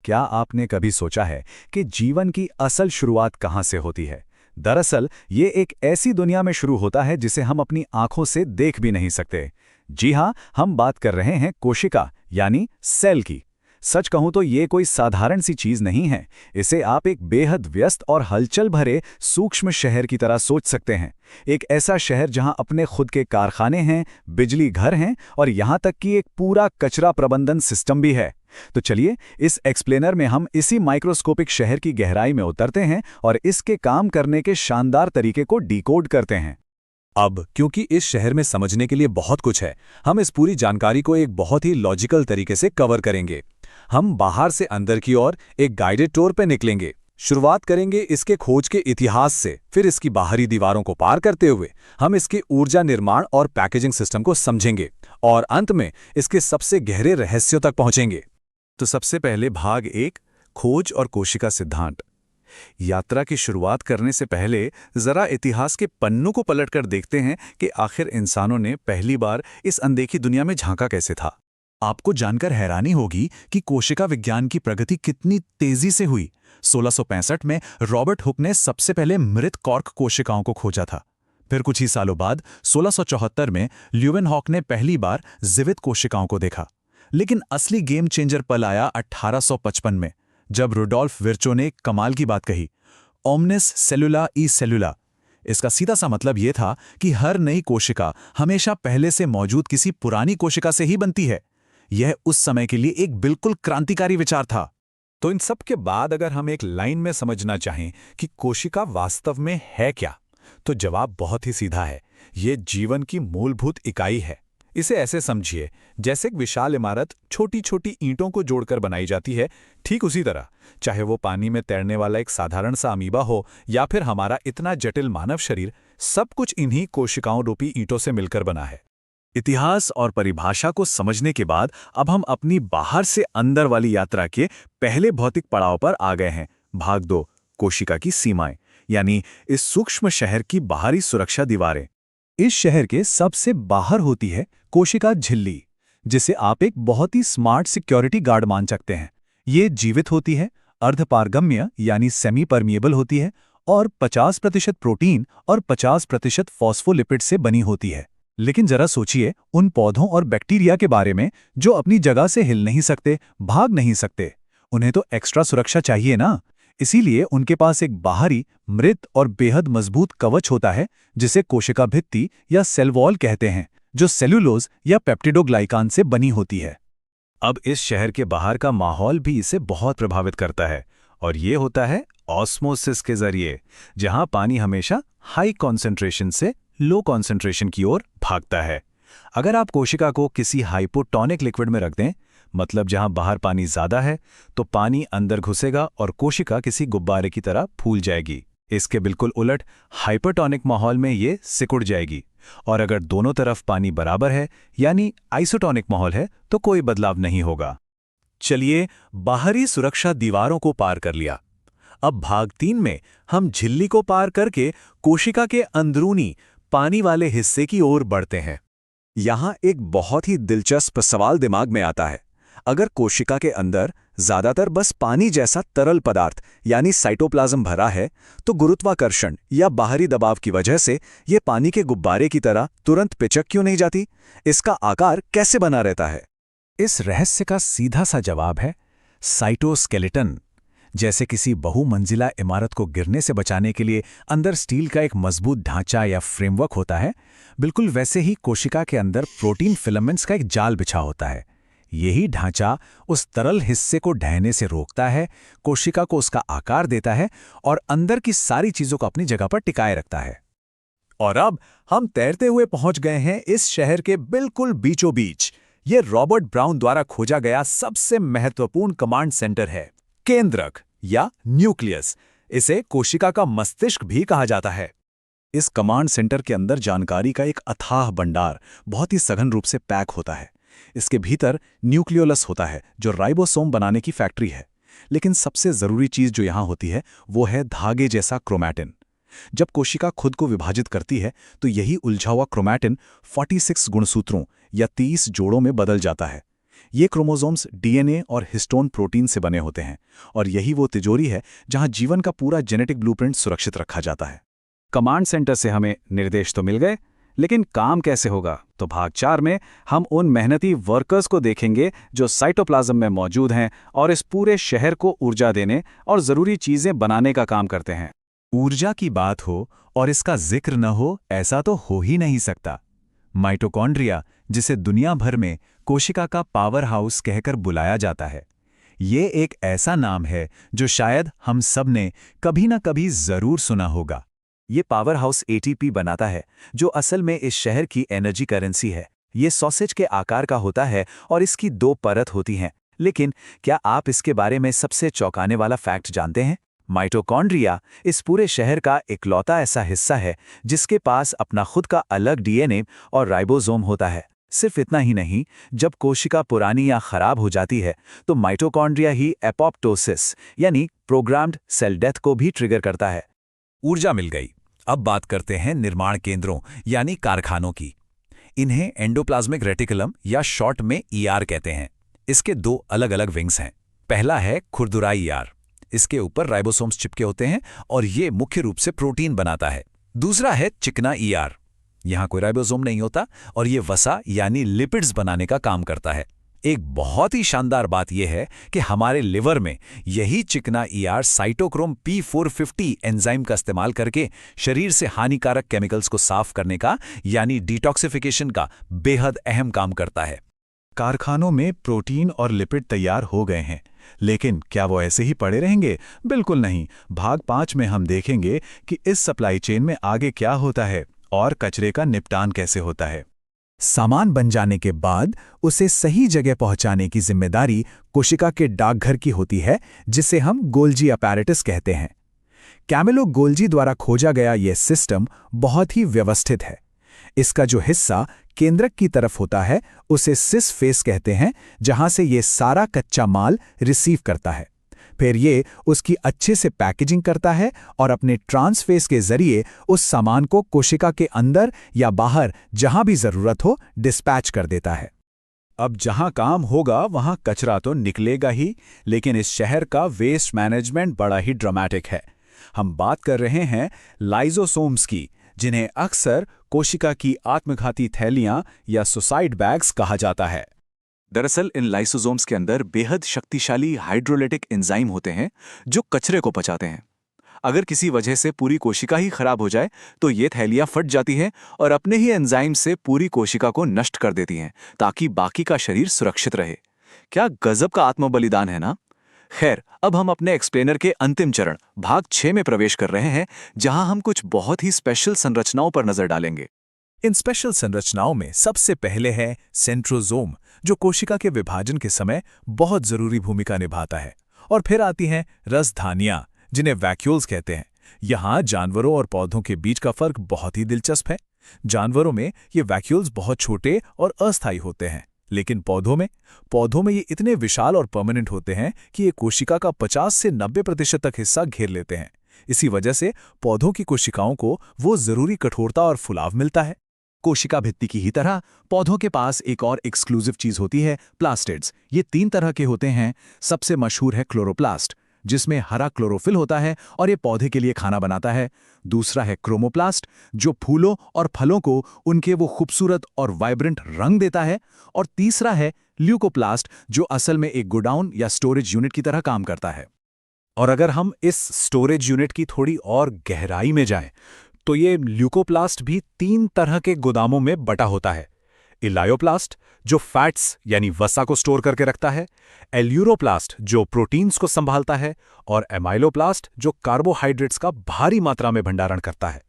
क्या आपने कभी सोचा है कि जीवन की असल शुरुआत कहाँ से होती है? दरअसल ये एक ऐसी दुनिया में शुरू होता है जिसे हम अपनी आंखों से देख भी नहीं सकते। जी हाँ, हम बात कर रहे हैं कोशिका यानी सेल की। सच कहूं तो ये कोई साधारण सी चीज नहीं है। इसे आप एक बेहद व्यस्त और हलचल भरे सूक्ष्म शहर की तरह सोच सकते हैं। एक ऐसा शहर जहां अपने खुद के कारखाने हैं, बिजली घर हैं और यहां तक कि एक पूरा कचरा प्रबंधन सिस्टम भी है। तो चलिए इस एक्सप्लेनर में हम इसी माइक्रोस्कोपिक शहर की गहराई में उतरते हैं और इसके काम करने के शानदार तरीके को डिकोड करते हैं। अब क्योंकि इस शहर में समझने के लिए बहुत कुछ है, हम इस पूरी जानकारी को एक बहुत ही लॉजिकल तरीके से कवर करेंगे। हम बाहर से अंदर की ओर एक गाइडेड टूर पर निकलेंगे। शुरुआत करेंगे इसके खोज के इतिहास से, फिर इसकी बाहरी दीवारों को पार करते हुए हम इसके ऊर्जा निर्माण और पैकेजिंग सिस्टम को समझेंगे और अंत में इसके सबसे गहरे रहस्यों तक पहुंचेंगे। तो सबसे पहले भाग 1, खोज और कोशिका सिद्धांत। यात्रा की शुरुआत करने से पहले जरा इतिहास के पन्नों को पलटकर देखते हैं कि आखिर इंसानों ने पहली बार इस अनदेखी दुनिया में झांका कैसे था। आपको जानकर हैरानी होगी कि कोशिका विज्ञान की प्रगति कितनी तेजी से हुई। 1665 में रॉबर्ट हुक ने सबसे पहले मृत कॉर्क कोशिकाओं को खोजा था। फिर कुछ ही सालों बाद 1674 में ल्यूवेनहॉक ने पहली बार जीवित कोशिकाओं को देखा। लेकिन असली गेम चेंजर पल आया 1855 में, जब रुडोल्फ विर्चो ने कमाल की बात कही, ओमनिस सेलुला ई सेलुला। इसका सीधा सा मतलब यह था कि हर नई कोशिका हमेशा पहले से मौजूद किसी पुरानी कोशिका से ही बनती है। यह उस समय के लिए एक बिल्कुल क्रांतिकारी विचार था। तो इन सब के बाद अगर हम एक लाइन में समझना चाहें कि कोशिका वास्तव में है क्या, तो जवाब बहुत ही सीधा है। यह जीवन की मूलभूत इकाई है। इसे ऐसे समझिए जैसे एक विशाल इमारत छोटी छोटी ईंटों को जोड़कर बनाई जाती है। ठीक उसी तरह, चाहे वो पानी में तैरने वाला एक साधारण सा अमीबा हो या फिर हमारा इतना जटिल मानव शरीर, सब कुछ इन्हीं कोशिकाओं रूपी ईंटों से मिलकर बना है। इतिहास और परिभाषा को समझने के बाद अब हम अपनी बाहर से अंदर वाली यात्रा के पहले भौतिक पड़ाव पर आ गए हैं। भाग 2, कोशिका की सीमाएं, यानी इस सूक्ष्म शहर की बाहरी सुरक्षा दीवारें। इस शहर के सबसे बाहर होती है कोशिका झिल्ली, जिसे आप एक बहुत ही स्मार्ट सिक्योरिटी गार्ड मान सकते हैं। ये जीवित होती है, अर्धपारगम्य यानी सेमी परमिएबल होती है और 50% प्रोटीन और 50% फॉस्फोलिपिड से बनी होती है। लेकिन जरा सोचिए उन पौधों और बैक्टीरिया के बारे में जो अपनी जगह से हिल नहीं सकते, भाग नहीं सकते। उन्हें तो एक्स्ट्रा सुरक्षा चाहिए ना। इसीलिए उनके पास एक बाहरी, मृत और बेहद मजबूत कवच होता है जिसे कोशिका भित्ति या सेल वॉल कहते हैं, जो सेल्यूलोज या पेप्टिडोग्लाइकान से बनी होती है। अब इस शहर के बाहर का माहौल भी इसे बहुत प्रभावित करता है और ये होता है ऑस्मोसिस के जरिए, जहां पानी हमेशा हाई कॉन्सेंट्रेशन से लो कॉन्सेंट्रेशन की ओर भागता है। अगर आप कोशिका को किसी हाइपोटोनिक लिक्विड में रख दें, मतलब जहां बाहर पानी ज्यादा है, तो पानी अंदर घुसेगा और कोशिका किसी गुब्बारे की तरह फूल जाएगी। इसके बिल्कुल उलट हाइपरटोनिक माहौल में ये सिकुड़ जाएगी। और अगर दोनों तरफ पानी बराबर है, यानी आइसोटोनिक माहौल है, तो कोई बदलाव नहीं होगा। चलिए, बाहरी सुरक्षा दीवारों को पार कर लिया। अब भाग 3 में हम झिल्ली को पार करके कोशिका के अंदरूनी पानी वाले हिस्से की ओर बढ़ते हैं। यहां एक बहुत ही दिलचस्प सवाल दिमाग में आता है। अगर कोशिका के अंदर ज्यादातर बस पानी जैसा तरल पदार्थ यानी साइटोप्लाज्म भरा है, तो गुरुत्वाकर्षण या बाहरी दबाव की वजह से ये पानी के गुब्बारे की तरह तुरंत पिचक क्यों नहीं जाती? इसका आकार कैसे बना रहता है? इस रहस्य का सीधा सा जवाब है साइटोस्केलेटन। जैसे किसी बहुमंजिला इमारत को गिरने से बचाने के लिए अंदर स्टील का एक मजबूत ढांचा या फ्रेमवर्क होता है, बिल्कुल वैसे ही कोशिका के अंदर प्रोटीन फिलामेंट्स का एक जाल बिछा होता है। यही ढांचा उस तरल हिस्से को ढहने से रोकता है, कोशिका को उसका आकार देता है और अंदर की सारी चीजों को अपनी जगह पर टिकाए रखता है। और अब हम तैरते हुए पहुंच गए हैं इस शहर के बिल्कुल बीचों बीच। ये रॉबर्ट ब्राउन द्वारा खोजा गया सबसे महत्वपूर्ण कमांड सेंटर है, केंद्रक या न्यूक्लियस। इसे कोशिका का मस्तिष्क भी कहा जाता है। इस कमांड सेंटर के अंदर जानकारी का एक अथाह भंडार बहुत ही सघन रूप से पैक होता है। इसके भीतर न्यूक्लियोलस होता है, जो राइबोसोम बनाने की फैक्ट्री है। लेकिन सबसे जरूरी चीज जो यहां होती है वो है धागे जैसा क्रोमैटिन। जब कोशिका खुद को विभाजित करती है तो यही उलझा हुआ क्रोमैटिन 46 गुणसूत्रों या 30 जोड़ों में बदल जाता है। ये क्रोमोसोम्स डीएनए और हिस्टोन प्रोटीन से बने होते हैं और यही वो तिजोरी है जहां जीवन का पूरा जेनेटिक ब्लूप्रिंट सुरक्षित रखा जाता है। कमांड सेंटर से हमें निर्देश तो मिल गए, लेकिन काम कैसे होगा? तो भाग 4 में हम उन मेहनती वर्कर्स को देखेंगे जो साइटोप्लाज्म में मौजूद हैं और इस पूरे शहर को ऊर्जा देने और ज़रूरी चीज़ें बनाने का काम करते हैं। ऊर्जा की बात हो और इसका जिक्र न हो, ऐसा तो हो ही नहीं सकता। माइटोकॉन्ड्रिया, जिसे दुनिया भर में कोशिका का पावर हाउस कहकर बुलाया जाता है, ये एक ऐसा नाम है जो शायद हम सब ने कभी न कभी जरूर सुना होगा। ये पावर हाउस एटीपी बनाता है, जो असल में इस शहर की एनर्जी करेंसी है। ये सॉसेज के आकार का होता है और इसकी 2 परत होती हैं। लेकिन क्या आप इसके बारे में सबसे चौंकाने वाला फैक्ट जानते हैं? माइटोकॉन्ड्रिया इस पूरे शहर का इकलौता ऐसा हिस्सा है जिसके पास अपना खुद का अलग डीएनए और राइबोसोम होता है। सिर्फ इतना ही नहीं, जब कोशिका पुरानी या खराब हो जाती है तो माइटोकॉन्ड्रिया ही एपोप्टोसिस यानी प्रोग्राम्ड सेल डेथ को भी ट्रिगर करता है। ऊर्जा मिल गई। अब बात करते हैं निर्माण केंद्रों यानी कारखानों की। इन्हें एंडोप्लाज्मिक रेटिकुलम या शॉर्ट में ईआर कहते हैं। इसके 2 अलग अलग विंग्स हैं। पहला है खुरदुरा ईआर। इसके ऊपर राइबोसोम्स चिपके होते हैं और ये मुख्य रूप से प्रोटीन बनाता है। दूसरा है चिकना ईआर। यहाँ कोई राइबोसोम नहीं होता और ये वसा यानी लिपिड्स बनाने का काम करता है। एक बहुत ही शानदार बात यह है कि हमारे लिवर में यही चिकना ईआर साइटोक्रोम P450 एंजाइम का इस्तेमाल करके शरीर से हानिकारक केमिकल्स को साफ करने का यानी डिटॉक्सिफिकेशन का बेहद अहम काम करता है। कारखानों में प्रोटीन और लिपिड तैयार हो गए हैं, लेकिन क्या वो ऐसे ही पड़े रहेंगे? बिल्कुल नहीं। भाग 5 में हम देखेंगे कि इस सप्लाई चेन में आगे क्या होता है और कचरे का निपटान कैसे होता है। सामान बन जाने के बाद उसे सही जगह पहुंचाने की जिम्मेदारी कोशिका के डाकघर की होती है, जिसे हम गोल्जी अपैरेटस कहते हैं। कैमिलो गोल्जी द्वारा खोजा गया यह सिस्टम बहुत ही व्यवस्थित है। इसका जो हिस्सा केंद्रक की तरफ होता है उसे सिस फेस कहते हैं, जहां से ये सारा कच्चा माल रिसीव करता है। फिर ये उसकी अच्छे से पैकेजिंग करता है और अपने ट्रांसफेस के जरिए उस सामान को कोशिका के अंदर या बाहर जहां भी जरूरत हो डिस्पैच कर देता है। अब जहां काम होगा वहां कचरा तो निकलेगा ही, लेकिन इस शहर का वेस्ट मैनेजमेंट बड़ा ही ड्रामेटिक है। हम बात कर रहे हैं लाइसोसोम्स की, जिन्हें अक्सर कोशिका की आत्मघाती थैलियां या सुसाइड बैग्स कहा जाता है। दरअसल इन लाइसोसोम्स के अंदर बेहद शक्तिशाली हाइड्रोलाइटिक एंजाइम होते हैं जो कचरे को पचाते हैं। अगर किसी वजह से पूरी कोशिका ही खराब हो जाए तो ये थैलियां फट जाती हैं और अपने ही एंजाइम से पूरी कोशिका को नष्ट कर देती हैं, ताकि बाकी का शरीर सुरक्षित रहे। क्या गजब का आत्मबलिदान है ना? खैर, अब हम अपने एक्सप्लेनर के अंतिम चरण भाग 6 में प्रवेश कर रहे हैं, जहां हम कुछ बहुत ही स्पेशल संरचनाओं पर नजर डालेंगे। इन स्पेशल संरचनाओं में सबसे पहले है सेंट्रोसोम, जो कोशिका के विभाजन के समय बहुत जरूरी भूमिका निभाता है। और फिर आती हैं रसधानियां, जिन्हें वैक्यूल्स कहते हैं। यहाँ जानवरों और पौधों के बीच का फर्क बहुत ही दिलचस्प है। जानवरों में ये वैक्यूल्स बहुत छोटे और अस्थायी होते हैं, लेकिन पौधों में ये इतने विशाल और परमानेंट होते हैं कि ये कोशिका का 50 से 90% तक हिस्सा घेर लेते हैं। इसी वजह से पौधों की कोशिकाओं को वो जरूरी कठोरता और फुलाव मिलता है। कोशिका भित्ति की ही तरह पौधों के पास एक और एक्सक्लूसिव चीज होती है, प्लास्टिड्स। ये 3 तरह के होते हैं। सबसे मशहूर है क्लोरोप्लास्ट, जिसमें हरा क्लोरोफिल होता है और ये पौधे के लिए खाना बनाता है। दूसरा है क्रोमोप्लास्ट, जो फूलों और फलों को उनके वो खूबसूरत और वाइब्रेंट रंग देता है। और तीसरा है ल्यूकोप्लास्ट, जो असल में एक गोडाउन या स्टोरेज यूनिट की तरह काम करता है। और अगर हम इस स्टोरेज यूनिट की थोड़ी और गहराई में जाएं, तो ये ल्यूकोप्लास्ट भी 3 तरह के गोदामों में बटा होता है। इलायोप्लास्ट, जो फैट्स यानी वसा को स्टोर करके रखता है, एल्यूरोप्लास्ट, जो प्रोटीन्स को संभालता है, और एमाइलोप्लास्ट, जो कार्बोहाइड्रेट्स का भारी मात्रा में भंडारण करता है।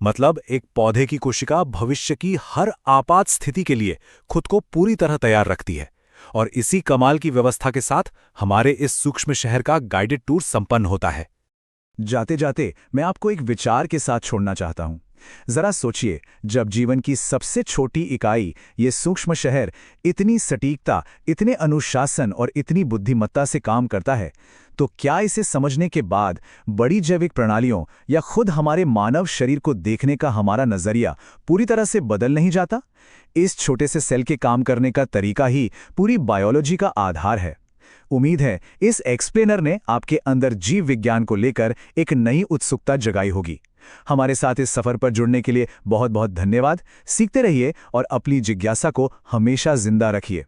मतलब एक पौधे की कोशिका भविष्य की हर आपात स्थिति के लिए खुद को पूरी तरह तैयार रखती है। और इसी कमाल की व्यवस्था के साथ हमारे इस सूक्ष्म शहर का गाइडेड टूर संपन्न होता है। जाते जाते मैं आपको एक विचार के साथ छोड़ना चाहता हूं। जरा सोचिए, जब जीवन की सबसे छोटी इकाई, ये सूक्ष्म शहर, इतनी सटीकता, इतने अनुशासन और इतनी बुद्धिमत्ता से काम करता है, तो क्या इसे समझने के बाद बड़ी जैविक प्रणालियों या खुद हमारे मानव शरीर को देखने का हमारा नजरिया पूरी तरह से बदल नहीं जाता? इस छोटे से सेल के काम करने का तरीका ही पूरी बायोलॉजी का आधार है। उम्मीद है इस एक्सप्लेनर ने आपके अंदर जीव विज्ञान को लेकर एक नई उत्सुकता जगाई होगी। हमारे साथ इस सफर पर जुड़ने के लिए बहुत बहुत धन्यवाद। सीखते रहिए और अपनी जिज्ञासा को हमेशा जिंदा रखिए।